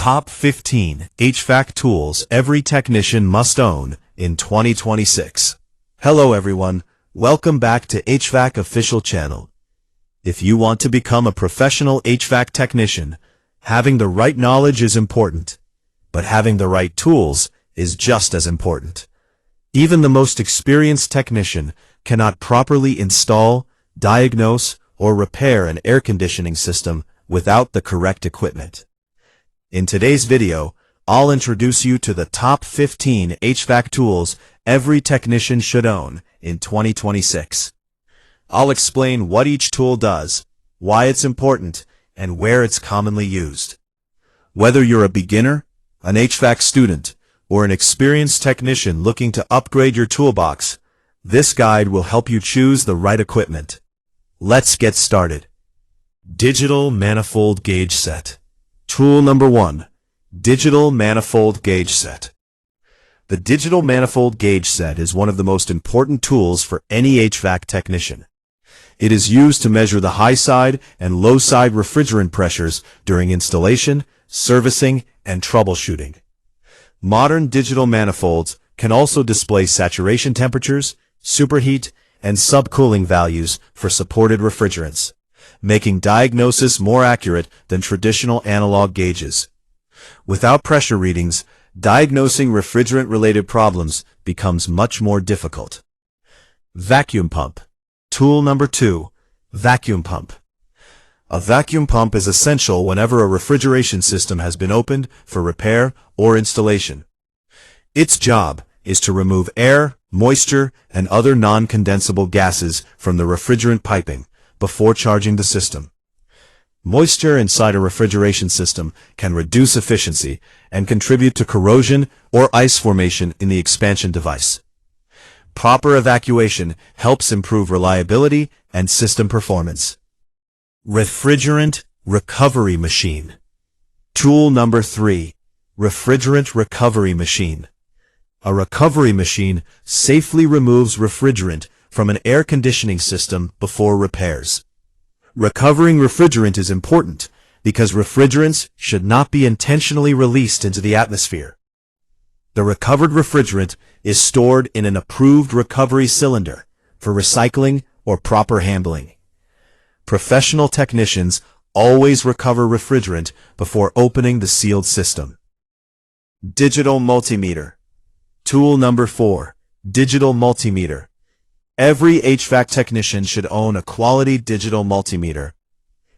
Top 15 HVAC tools every technician must own in 2026. Hello everyone, welcome back to HVAC official channel. If you want to become a professional HVAC technician, having the right knowledge is important, but having the right tools is just as important. Even the most experienced technician cannot properly install, diagnose, or repair an air conditioning system without the correct equipment. In today's video, I'll introduce you to the top 15 HVAC tools every technician should own in 2026. I'll explain what each tool does, why it's important, and where it's commonly used. Whether you're a beginner, an HVAC student, or an experienced technician looking to upgrade your toolbox, this guide will help you choose the right equipment. Let's get started. Digital Manifold Gauge Set. Tool number 1. Digital Manifold Gauge Set. The Digital Manifold Gauge Set is one of the most important tools for any HVAC technician. It is used to measure the high side and low side refrigerant pressures during installation, servicing, and troubleshooting. Modern digital manifolds can also display saturation temperatures, superheat, and subcooling values for supported refrigerants, making diagnosis more accurate than traditional analog gauges. Without pressure readings, diagnosing refrigerant-related problems becomes much more difficult. Vacuum pump. Tool number 2. Vacuum pump. A vacuum pump is essential whenever a refrigeration system has been opened for repair or installation. Its job is to remove air, moisture, and other non-condensable gases from the refrigerant piping before charging the system. Moisture inside a refrigeration system can reduce efficiency and contribute to corrosion or ice formation in the expansion device. Proper evacuation helps improve reliability and system performance. Refrigerant recovery machine. Tool number 3. Refrigerant recovery machine. A recovery machine safely removes refrigerant from an air conditioning system before repairs. Recovering refrigerant is important because refrigerants should not be intentionally released into the atmosphere. The recovered refrigerant is stored in an approved recovery cylinder for recycling or proper handling. Professional technicians always recover refrigerant before opening the sealed system. Digital multimeter. Tool number 4. Digital multimeter. Every HVAC technician should own a quality digital multimeter.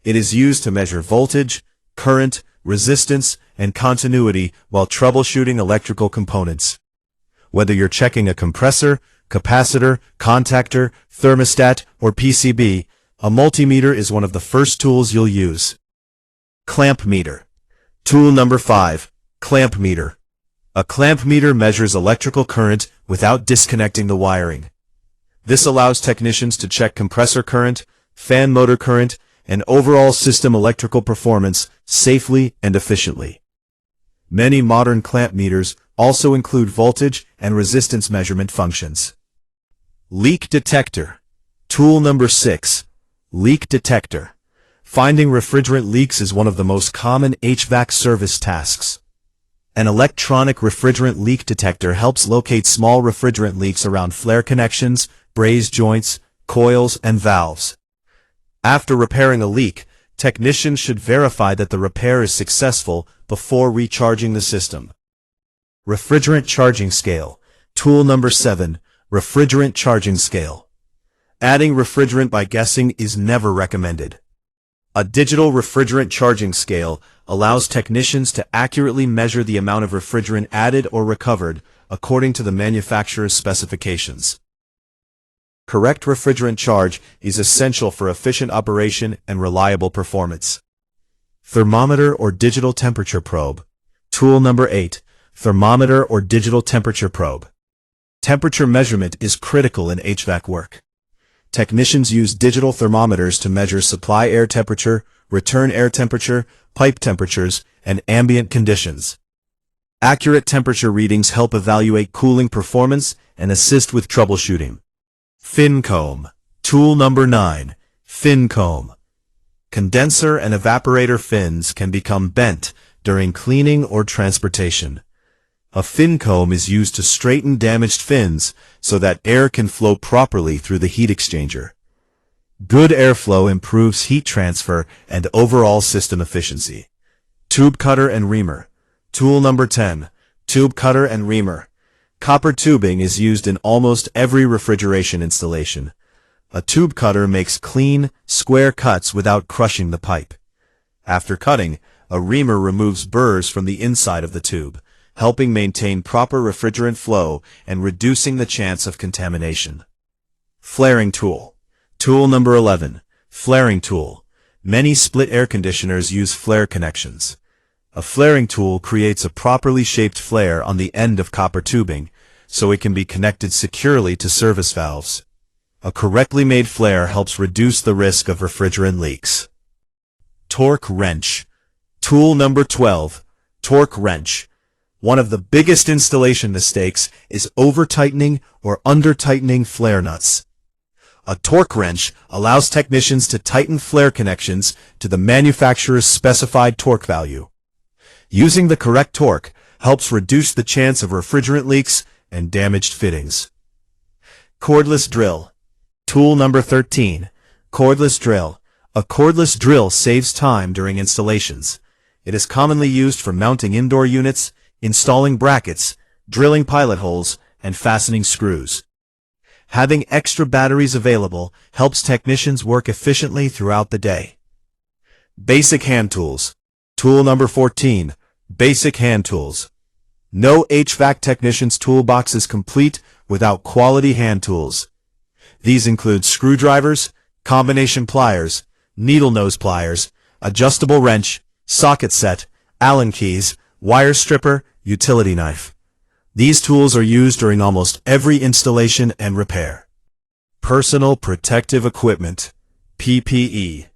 It is used to measure voltage, current, resistance, and continuity while troubleshooting electrical components. Whether you're checking a compressor, capacitor, contactor, thermostat, or PCB, a multimeter is one of the first tools you'll use. Clamp meter. Tool number 5. Clamp meter. A clamp meter measures electrical current without disconnecting the wiring. This allows technicians to check compressor current, fan motor current, and overall system electrical performance safely and efficiently. Many modern clamp meters also include voltage and resistance measurement functions. Leak detector. Tool number 6. Leak detector. Finding refrigerant leaks is one of the most common HVAC service tasks. An electronic refrigerant leak detector helps locate small refrigerant leaks around flare connections, braze joints, coils, and valves. After repairing a leak, technicians should verify that the repair is successful before recharging the system. Refrigerant charging scale. Tool number 7. Refrigerant charging scale. Adding refrigerant by guessing is never recommended. A digital refrigerant charging scale allows technicians to accurately measure the amount of refrigerant added or recovered according to the manufacturer's specifications. Correct refrigerant charge is essential for efficient operation and reliable performance. Thermometer or digital temperature probe. Tool number 8. Thermometer or digital temperature probe. Temperature measurement is critical in HVAC work. Technicians use digital thermometers to measure supply air temperature, return air temperature, pipe temperatures, and ambient conditions. Accurate temperature readings help evaluate cooling performance and assist with troubleshooting. Fin comb. Tool number 9. Fin comb. Condenser and evaporator fins can become bent, during cleaning or transportation. A fin comb is used to straighten damaged fins so that air can flow properly through the heat exchanger. Good airflow improves heat transfer and overall system efficiency. Tube cutter and reamer. Tool number 10. Tube cutter and reamer. Copper tubing is used in almost every refrigeration installation. A tube cutter makes clean, square cuts without crushing the pipe. After cutting, a reamer removes burrs from the inside of the tube, helping maintain proper refrigerant flow and reducing the chance of contamination. Flaring tool. Tool number 11. Flaring tool. Many split air conditioners use flare connections. A flaring tool creates a properly shaped flare on the end of copper tubing, so it can be connected securely to service valves. A correctly made flare helps reduce the risk of refrigerant leaks. Torque wrench. Tool number 12. Torque wrench. One of the biggest installation mistakes is over-tightening or under-tightening flare nuts. A torque wrench allows technicians to tighten flare connections to the manufacturer's specified torque value. Using the correct torque helps reduce the chance of refrigerant leaks and damaged fittings. Cordless drill. Tool number 13. Cordless drill. A cordless drill saves time during installations. It is commonly used for mounting indoor units, installing brackets, drilling pilot holes, and fastening screws. Having extra batteries available helps technicians work efficiently throughout the day. Basic hand tools. Tool number 14. Basic hand tools. No HVAC technician's toolbox is complete without quality hand tools. These include screwdrivers, combination pliers, needle nose pliers, adjustable wrench, socket set, Allen keys, wire stripper, utility knife. These tools are used during almost every installation and repair. Personal protective equipment, PPE.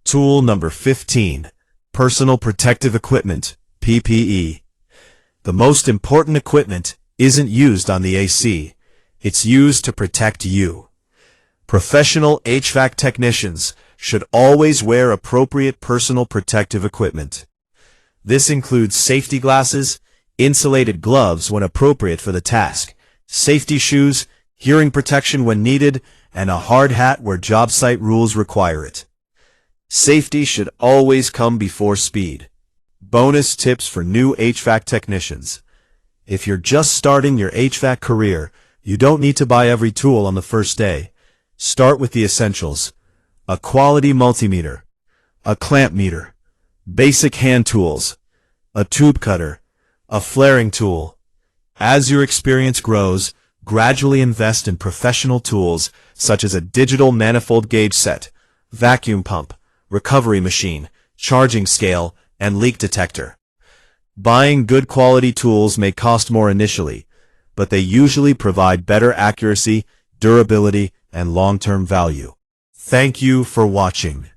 Tool number 15. Personal protective equipment, PPE. The most important equipment isn't used on the AC. It's used to protect you. Professional HVAC technicians should always wear appropriate personal protective equipment. This includes safety glasses, insulated gloves when appropriate for the task, safety shoes, hearing protection when needed, and a hard hat where job site rules require it. Safety should always come before speed. Bonus tips for new HVAC technicians. If you're just starting your HVAC career, you don't need to buy every tool on the first day. Start with the essentials. A quality multimeter, a clamp meter, basic hand tools, a tube cutter, a flaring tool. As your experience grows, gradually invest in professional tools such as a digital manifold gauge set, vacuum pump, recovery machine, charging scale, and leak detector. Buying good quality tools may cost more initially, but they usually provide better accuracy, durability, and long-term value. Thank you for watching.